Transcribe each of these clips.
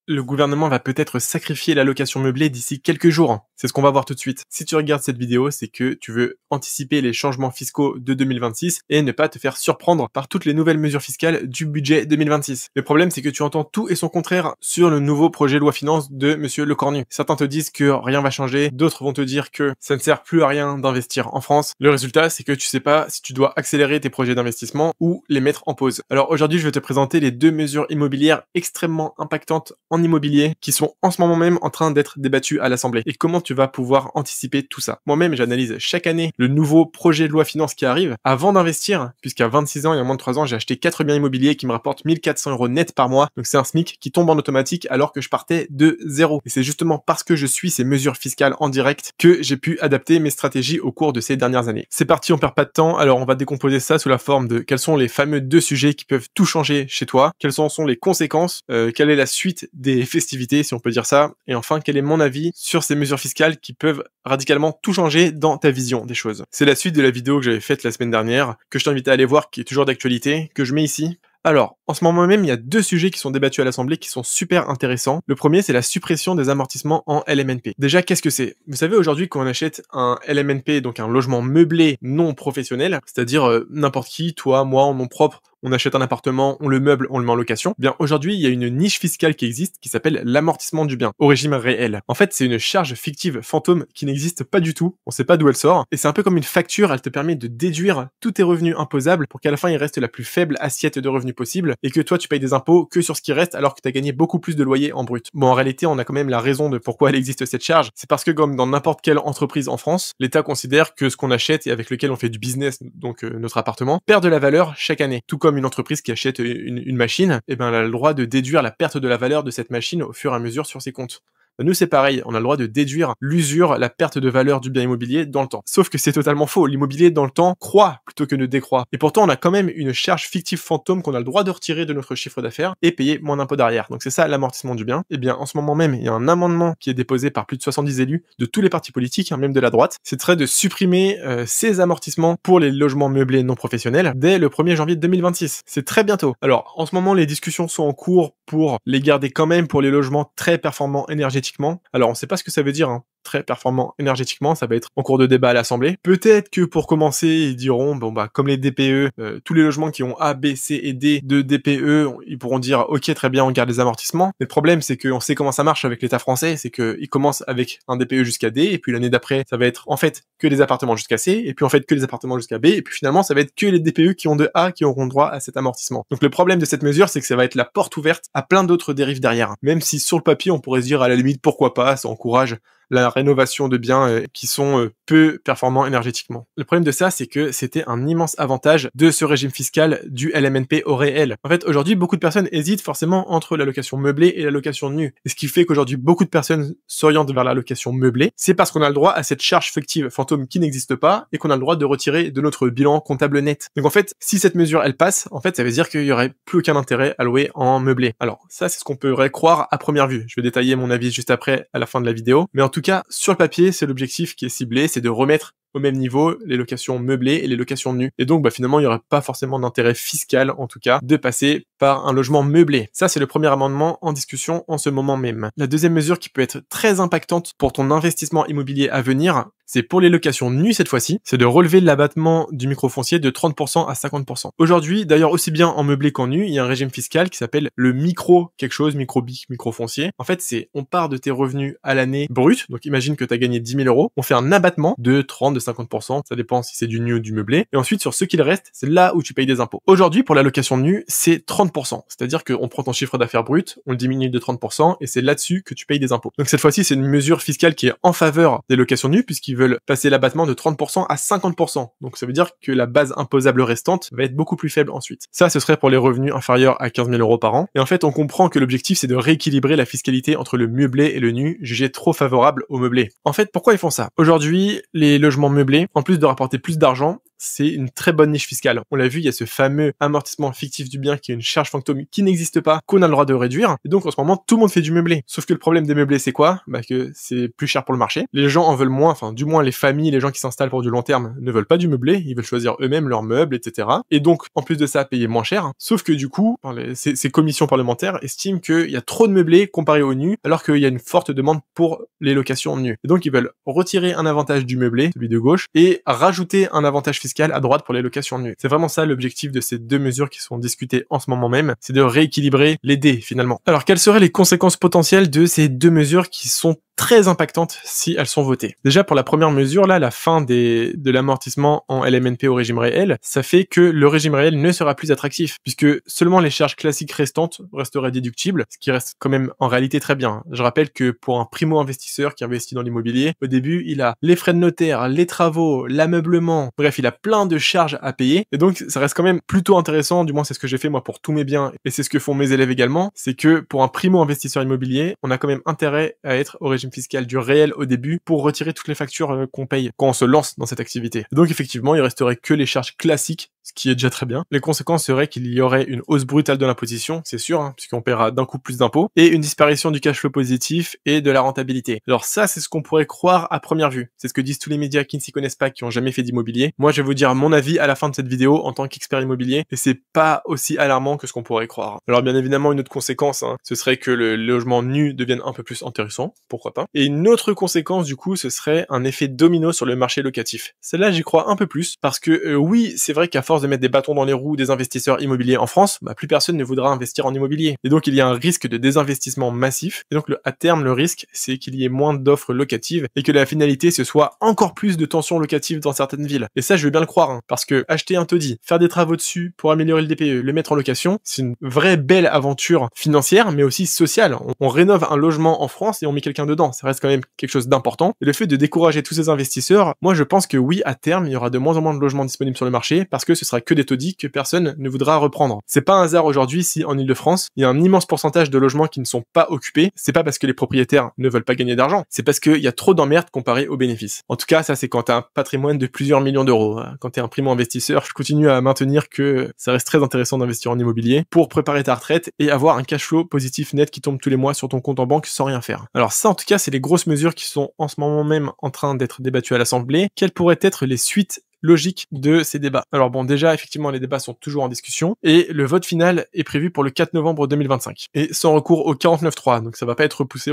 Le gouvernement va peut-être sacrifier la location meublée d'ici quelques jours. C'est ce qu'on va voir tout de suite. Si tu regardes cette vidéo, c'est que tu veux anticiper les changements fiscaux de 2026 et ne pas te faire surprendre par toutes les nouvelles mesures fiscales du budget 2026. Le problème, c'est que tu entends tout et son contraire sur le nouveau projet de loi finance de Monsieur Lecornu. Certains te disent que rien va changer, d'autres vont te dire que ça ne sert plus à rien d'investir en France. Le résultat, c'est que tu sais pas si tu dois accélérer tes projets d'investissement ou les mettre en pause. Alors aujourd'hui, je vais te présenter les deux mesures immobilières extrêmement impactantes en immobilier qui sont en ce moment même en train d'être débattues à l'Assemblée. Et comment tu vas pouvoir anticiper tout ça. Moi-même, j'analyse chaque année le nouveau projet de loi finance qui arrive avant d'investir, puisqu'à 26 ans et à moins de 3 ans, j'ai acheté 4 biens immobiliers qui me rapportent 1400 € net par mois. Donc c'est un SMIC qui tombe en automatique alors que je partais de zéro. Et c'est justement parce que je suis ces mesures fiscales en direct que j'ai pu adapter mes stratégies au cours de ces dernières années. C'est parti, on perd pas de temps. Alors on va décomposer ça sous la forme de quels sont les fameux deux sujets qui peuvent tout changer chez toi, quelles en sont les conséquences, quelle est la suite des festivités, si on peut dire ça, et enfin, quel est mon avis sur ces mesures fiscales qui peuvent radicalement tout changer dans ta vision des choses. C'est la suite de la vidéo que j'avais faite la semaine dernière, que je t'invite à aller voir, qui est toujours d'actualité, que je mets ici. Alors, en ce moment même, il y a deux sujets qui sont débattus à l'Assemblée qui sont super intéressants. Le premier, c'est la suppression des amortissements en LMNP. Déjà, qu'est-ce que c'est? Vous savez, aujourd'hui, quand on achète un LMNP, donc un logement meublé non professionnel, c'est-à-dire n'importe qui, toi, moi, en nom propre, on achète un appartement, on le meuble, on le met en location. Eh bien, aujourd'hui, il y a une niche fiscale qui existe qui s'appelle l'amortissement du bien, au régime réel. En fait, c'est une charge fictive fantôme qui n'existe pas du tout. On sait pas d'où elle sort. Et c'est un peu comme une facture, elle te permet de déduire tous tes revenus imposables pour qu'à la fin, il reste la plus faible assiette de revenus possible et que toi, tu payes des impôts que sur ce qui reste alors que tu as gagné beaucoup plus de loyer en brut. Bon, en réalité, on a quand même la raison de pourquoi elle existe cette charge. C'est parce que comme dans n'importe quelle entreprise en France, l'État considère que ce qu'on achète et avec lequel on fait du business, donc notre appartement, perd de la valeur chaque année. Tout comme une entreprise qui achète une machine, eh ben, elle a le droit de déduire la perte de la valeur de cette machine au fur et à mesure sur ses comptes. Nous, c'est pareil, on a le droit de déduire l'usure, la perte de valeur du bien immobilier dans le temps. Sauf que c'est totalement faux, l'immobilier dans le temps croît plutôt que ne décroît. Et pourtant, on a quand même une charge fictive fantôme qu'on a le droit de retirer de notre chiffre d'affaires et payer moins d'impôts derrière. Donc c'est ça l'amortissement du bien. Eh bien, en ce moment même, il y a un amendement qui est déposé par plus de 70 élus de tous les partis politiques, même de la droite. C'est très de supprimer ces amortissements pour les logements meublés non professionnels dès le 1er janvier 2026. C'est très bientôt. Alors, en ce moment, les discussions sont en cours pour les garder quand même pour les logements très performants énergétiquement. Alors, on sait pas ce que ça veut dire, hein. Très performant énergétiquement, ça va être en cours de débat à l'Assemblée. Peut-être que pour commencer, ils diront, bon bah comme les DPE, tous les logements qui ont A, B, C et D de DPE, ils pourront dire, ok très bien, on garde les amortissements. Mais le problème, c'est qu'on sait comment ça marche avec l'État français, c'est qu'ils commencent avec un DPE jusqu'à D, et puis l'année d'après, ça va être en fait que les appartements jusqu'à C, et puis en fait que les appartements jusqu'à B, et puis finalement, ça va être que les DPE qui ont de A qui auront droit à cet amortissement. Donc le problème de cette mesure, c'est que ça va être la porte ouverte à plein d'autres dérives derrière. Même si sur le papier, on pourrait se dire à la limite pourquoi pas, ça encourage la rénovation de biens qui sont peu performants énergétiquement. Le problème de ça, c'est que c'était un immense avantage de ce régime fiscal du LMNP au réel. En fait, aujourd'hui, beaucoup de personnes hésitent forcément entre la location meublée et la location nue. Et ce qui fait qu'aujourd'hui, beaucoup de personnes s'orientent vers la location meublée, c'est parce qu'on a le droit à cette charge fictive fantôme qui n'existe pas et qu'on a le droit de retirer de notre bilan comptable net. Donc en fait, si cette mesure, elle passe, en fait, ça veut dire qu'il y aurait plus aucun intérêt à louer en meublé. Alors, ça, c'est ce qu'on pourrait croire à première vue. Je vais détailler mon avis juste après, à la fin de la vidéo. Mais en tout cas, sur le papier, c'est l'objectif qui est ciblé, c'est de remettre au même niveau les locations meublées et les locations nues. Et donc, finalement, il n'y aurait pas forcément d'intérêt fiscal, en tout cas, de passer par un logement meublé. Ça, c'est le premier amendement en discussion en ce moment même. La deuxième mesure qui peut être très impactante pour ton investissement immobilier à venir, c'est pour les locations nues cette fois-ci, c'est de relever l'abattement du microfoncier de 30% à 50%. Aujourd'hui, d'ailleurs aussi bien en meublé qu'en nu, il y a un régime fiscal qui s'appelle le micro quelque chose, micro-bic, microfoncier. En fait, c'est on part de tes revenus à l'année brut, donc imagine que tu as gagné 10 000 €, on fait un abattement de 30, de 50%, ça dépend si c'est du nu ou du meublé, et ensuite sur ce qu'il reste, c'est là où tu payes des impôts. Aujourd'hui, pour la location nue, c'est 30%, c'est-à-dire qu'on prend ton chiffre d'affaires brut, on le diminue de 30%, et c'est là-dessus que tu payes des impôts. Donc cette fois-ci, c'est une mesure fiscale qui est en faveur des locations nues, puisqu'ils veulent passer l'abattement de 30% à 50%. Donc ça veut dire que la base imposable restante va être beaucoup plus faible ensuite. Ça, ce serait pour les revenus inférieurs à 15 000 € par an. Et en fait, on comprend que l'objectif, c'est de rééquilibrer la fiscalité entre le meublé et le nu, jugé trop favorable au meublé. En fait, pourquoi ils font ça? Aujourd'hui, les logements meublés, en plus de rapporter plus d'argent, c'est une très bonne niche fiscale. On l'a vu, il y a ce fameux amortissement fictif du bien qui est une charge fantôme qui n'existe pas, qu'on a le droit de réduire. Et donc en ce moment, tout le monde fait du meublé. Sauf que le problème des meublés, c'est quoi? Que c'est plus cher pour le marché. Les gens en veulent moins, enfin du moins les familles, les gens qui s'installent pour du long terme ne veulent pas du meublé, ils veulent choisir eux-mêmes leurs meubles, etc. Et donc en plus de ça, payer moins cher. Sauf que du coup, ces commissions parlementaires estiment qu'il y a trop de meublé comparé au nu, alors qu'il y a une forte demande pour les locations nues. Et donc ils veulent retirer un avantage du meublé, celui de gauche, et rajouter un avantage fiscal à droite pour les locations nues. C'est vraiment ça l'objectif de ces deux mesures qui sont discutées en ce moment même, c'est de rééquilibrer les dés finalement. Alors quelles seraient les conséquences potentielles de ces deux mesures qui sont très impactantes si elles sont votées? Déjà pour la première mesure là, la fin de l'amortissement en LMNP au régime réel, ça fait que le régime réel ne sera plus attractif puisque seulement les charges classiques restantes resteraient déductibles, ce qui reste quand même en réalité très bien. Je rappelle que pour un primo-investisseur qui investit dans l'immobilier, au début il a les frais de notaire, les travaux, l'ameublement, bref il a plein de charges à payer et donc ça reste quand même plutôt intéressant, du moins c'est ce que j'ai fait moi pour tous mes biens et c'est ce que font mes élèves également, c'est que pour un primo-investisseur immobilier, on a quand même intérêt à être au régime fiscal du réel au début pour retirer toutes les factures qu'on paye quand on se lance dans cette activité. Donc effectivement, il resterait que les charges classiques, ce qui est déjà très bien. Les conséquences seraient qu'il y aurait une hausse brutale de l'imposition, c'est sûr, puisqu'on paiera d'un coup plus d'impôts, et une disparition du cash flow positif et de la rentabilité. Alors ça, c'est ce qu'on pourrait croire à première vue. C'est ce que disent tous les médias qui ne s'y connaissent pas, qui ont jamais fait d'immobilier. Moi, je vais vous dire mon avis à la fin de cette vidéo en tant qu'expert immobilier, et c'est pas aussi alarmant que ce qu'on pourrait croire. Alors bien évidemment, une autre conséquence, ce serait que le logement nu devienne un peu plus intéressant, pourquoi pas. Et une autre conséquence, du coup, ce serait un effet domino sur le marché locatif. Celle-là, j'y crois un peu plus, parce que oui, c'est vrai qu'à force de mettre des bâtons dans les roues des investisseurs immobiliers en France, plus personne ne voudra investir en immobilier. Et donc, il y a un risque de désinvestissement massif. Et donc, à terme, le risque, c'est qu'il y ait moins d'offres locatives et que la finalité, ce soit encore plus de tensions locatives dans certaines villes. Et ça, je veux bien le croire, parce que acheter un taudis, faire des travaux dessus pour améliorer le DPE, le mettre en location, c'est une vraie belle aventure financière, mais aussi sociale. On rénove un logement en France et on met quelqu'un dedans. Ça reste quand même quelque chose d'important. Et le fait de décourager tous ces investisseurs, moi, je pense que oui, à terme, il y aura de moins en moins de logements disponibles sur le marché parce que ce sera que des taudis que personne ne voudra reprendre. C'est pas un hasard aujourd'hui si en Ile-de-France, il y a un immense pourcentage de logements qui ne sont pas occupés. C'est pas parce que les propriétaires ne veulent pas gagner d'argent, c'est parce qu'il y a trop d'emmerdes comparé aux bénéfices. En tout cas, ça c'est quand t'as un patrimoine de plusieurs millions d'euros. Quand t'es un primo-investisseur, je continue à maintenir que ça reste très intéressant d'investir en immobilier pour préparer ta retraite et avoir un cash flow positif net qui tombe tous les mois sur ton compte en banque sans rien faire. Alors ça, en tout cas, c'est les grosses mesures qui sont en ce moment même en train d'être débattues à l'Assemblée. Quelles pourraient être les suites logique de ces débats? Alors bon, déjà, effectivement, les débats sont toujours en discussion et le vote final est prévu pour le 4 novembre 2025 et sans recours au 49.3, donc ça va pas être repoussé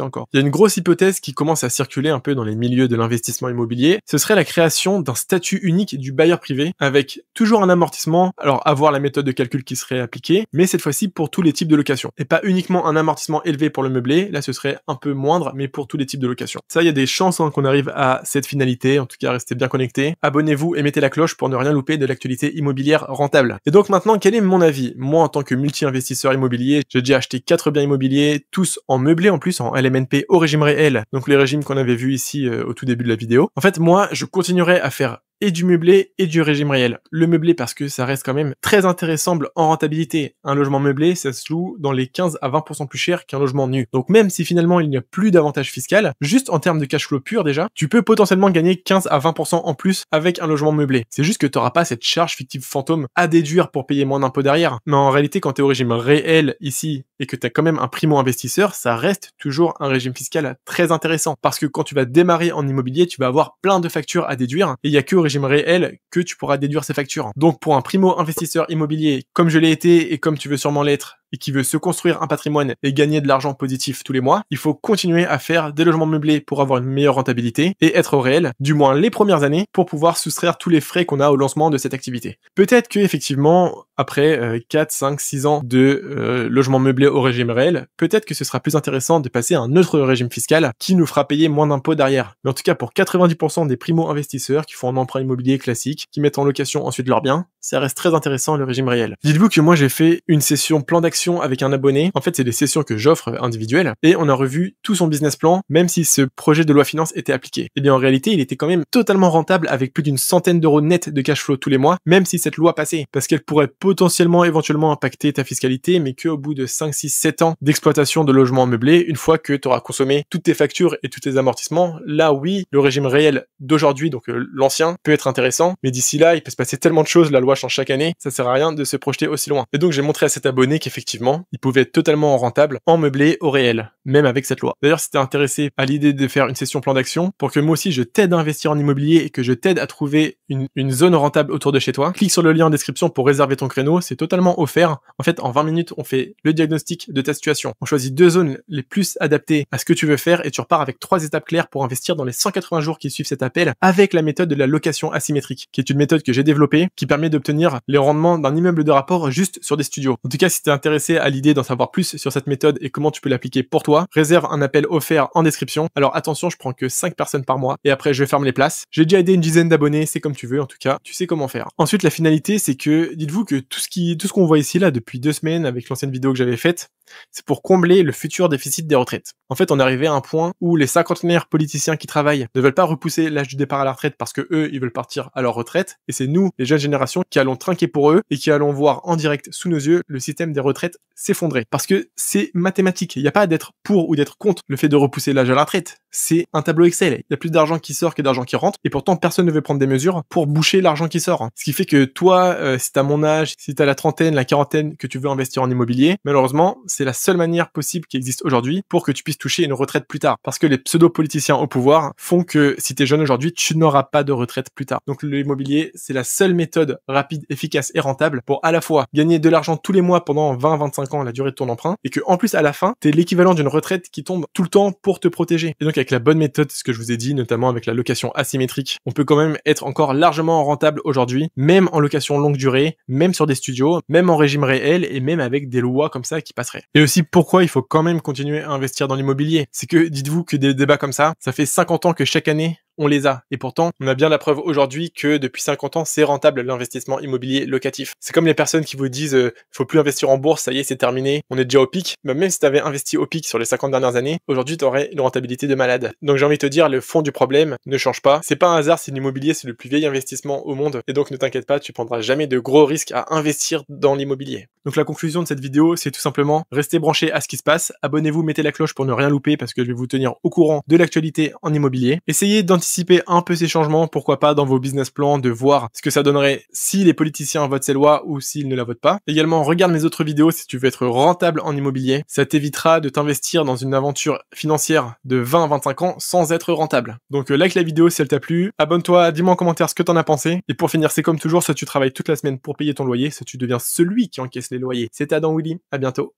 encore. Il y a une grosse hypothèse qui commence à circuler un peu dans les milieux de l'investissement immobilier, ce serait la création d'un statut unique du bailleur privé avec toujours un amortissement, alors à voir la méthode de calcul qui serait appliquée, mais cette fois-ci pour tous les types de location et pas uniquement un amortissement élevé pour le meublé, là ce serait un peu moindre, mais pour tous les types de location. Ça, il y a des chances qu'on arrive à cette finalité, en tout cas restez bien connectés. Abonnez-vous et mettez la cloche pour ne rien louper de l'actualité immobilière rentable. Et donc maintenant, quel est mon avis? Moi, en tant que multi-investisseur immobilier, j'ai déjà acheté 4 biens immobiliers, tous en meublé en plus, en LMNP au régime réel, donc les régimes qu'on avait vus ici au tout début de la vidéo. En fait, moi, je continuerai à faire et du meublé et du régime réel. Le meublé parce que ça reste quand même très intéressant en rentabilité. Un logement meublé, ça se loue dans les 15 à 20% plus cher qu'un logement nu. Donc même si finalement il n'y a plus d'avantage fiscal, juste en termes de cash flow pur déjà, tu peux potentiellement gagner 15 à 20% en plus avec un logement meublé. C'est juste que tu n'auras pas cette charge fictive fantôme à déduire pour payer moins d'impôts derrière. Mais en réalité, quand tu es au régime réel ici et que tu as quand même un primo-investisseur, ça reste toujours un régime fiscal très intéressant. Parce que quand tu vas démarrer en immobilier, tu vas avoir plein de factures à déduire et il y a que au régime réel que tu pourras déduire ces factures. Donc pour un primo-investisseur immobilier, comme je l'ai été et comme tu veux sûrement l'être, et qui veut se construire un patrimoine et gagner de l'argent positif tous les mois, il faut continuer à faire des logements meublés pour avoir une meilleure rentabilité et être au réel, du moins les premières années, pour pouvoir soustraire tous les frais qu'on a au lancement de cette activité. Peut-être que effectivement, après 4, 5, 6 ans de logement meublé au régime réel, peut-être que ce sera plus intéressant de passer à un autre régime fiscal qui nous fera payer moins d'impôts derrière. Mais en tout cas, pour 90% des primo-investisseurs qui font un emprunt immobilier classique, qui mettent en location ensuite leurs biens, ça reste très intéressant le régime réel. Dites-vous que moi j'ai fait une session plan d'action sessions avec un abonné. En fait, c'est des sessions que j'offre individuelles et on a revu tout son business plan, même si ce projet de loi finance était appliqué. Et bien, en réalité, il était quand même totalement rentable avec plus d'une centaine d'euros net de cash flow tous les mois, même si cette loi passait. Parce qu'elle pourrait potentiellement, éventuellement impacter ta fiscalité, mais qu'au bout de 5, 6, 7 ans d'exploitation de logements meublés, une fois que tu auras consommé toutes tes factures et tous tes amortissements, là oui, le régime réel d'aujourd'hui, donc l'ancien, peut être intéressant, mais d'ici là, il peut se passer tellement de choses, la loi change chaque année, ça sert à rien de se projeter aussi loin. Et donc j'ai montré à cet abonné qu'effectivement, il pouvait être totalement rentable en meublé au réel, même avec cette loi. D'ailleurs, si t'es intéressé à l'idée de faire une session plan d'action, pour que moi aussi je t'aide à investir en immobilier et que je t'aide à trouver une zone rentable autour de chez toi, clique sur le lien en description pour réserver ton créneau, c'est totalement offert. En fait, en 20 minutes, on fait le diagnostic de ta situation. On choisit 2 zones les plus adaptées à ce que tu veux faire et tu repars avec 3 étapes claires pour investir dans les 180 jours qui suivent cet appel avec la méthode de la location asymétrique, qui est une méthode que j'ai développée, qui permet d'obtenir les rendements d'un immeuble de rapport juste sur des studios. En tout cas, si t'es intéressé à l'idée d'en savoir plus sur cette méthode et comment tu peux l'appliquer pour toi, réserve un appel offert en description. Alors attention, je prends que 5 personnes par mois et après je ferme les places. J'ai déjà aidé une dizaine d'abonnés, c'est comme tu veux, en tout cas, tu sais comment faire. Ensuite, la finalité, c'est que, dites-vous que tout ce qu'on voit ici là depuis 2 semaines avec l'ancienne vidéo que j'avais faite, c'est pour combler le futur déficit des retraites. En fait, on est arrivé à un point où les cinquantenaires politiciens qui travaillent ne veulent pas repousser l'âge du départ à la retraite parce que eux, ils veulent partir à leur retraite. Et c'est nous, les jeunes générations, qui allons trinquer pour eux et qui allons voir en direct sous nos yeux le système des retraites s'effondrer. Parce que c'est mathématique. Il n'y a pas d'être pour ou d'être contre le fait de repousser l'âge à la retraite. C'est un tableau Excel. Il y a plus d'argent qui sort que d'argent qui rentre. Et pourtant, personne ne veut prendre des mesures pour boucher l'argent qui sort. Ce qui fait que toi, si t'as mon âge, si t'as la trentaine, la quarantaine, que tu veux investir en immobilier, malheureusement, c'est la seule manière possible qui existe aujourd'hui pour que tu puisses toucher une retraite plus tard. Parce que les pseudo-politiciens au pouvoir font que si t'es jeune aujourd'hui, tu n'auras pas de retraite plus tard. Donc l'immobilier, c'est la seule méthode rapide, efficace et rentable pour à la fois gagner de l'argent tous les mois pendant 20-25 ans, la durée de ton emprunt, et que en plus à la fin, t'es l'équivalent d'une retraite qui tombe tout le temps pour te protéger. Et donc avec la bonne méthode, ce que je vous ai dit, notamment avec la location asymétrique, on peut quand même être encore largement rentable aujourd'hui, même en location longue durée, même sur des studios, même en régime réel et même avec des lois comme ça qui passeraient. Et aussi pourquoi il faut quand même continuer à investir dans l'immobilier. C'est que dites-vous que des débats comme ça fait 50 ans que chaque année on les a. Et pourtant, on a bien la preuve aujourd'hui que depuis 50 ans, c'est rentable l'investissement immobilier locatif. C'est comme les personnes qui vous disent faut plus investir en bourse, ça y est, c'est terminé, on est déjà au pic. Mais même si tu avais investi au pic sur les 50 dernières années, aujourd'hui, tu aurais une rentabilité de malade. Donc j'ai envie de te dire, le fond du problème ne change pas. C'est pas un hasard si l'immobilier, c'est le plus vieil investissement au monde. Et donc ne t'inquiète pas, tu prendras jamais de gros risques à investir dans l'immobilier. Donc la conclusion de cette vidéo, c'est tout simplement restez branchés à ce qui se passe, abonnez-vous, mettez la cloche pour ne rien louper parce que je vais vous tenir au courant de l'actualité en immobilier. Essayez d'anticiper un peu ces changements, pourquoi pas dans vos business plans, de voir ce que ça donnerait si les politiciens votent ces lois ou s'ils ne la votent pas. Également, regarde mes autres vidéos si tu veux être rentable en immobilier. Ça t'évitera de t'investir dans une aventure financière de 20-25 ans sans être rentable. Donc like la vidéo si elle t'a plu, abonne-toi, dis-moi en commentaire ce que t'en as pensé. Et pour finir, c'est comme toujours, soit tu travailles toute la semaine pour payer ton loyer, soit tu deviens celui qui encaisse les loyers. C'était Adam Willy, à bientôt.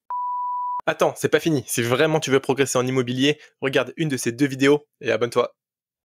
Attends, c'est pas fini. Si vraiment tu veux progresser en immobilier, regarde une de ces 2 vidéos et abonne-toi.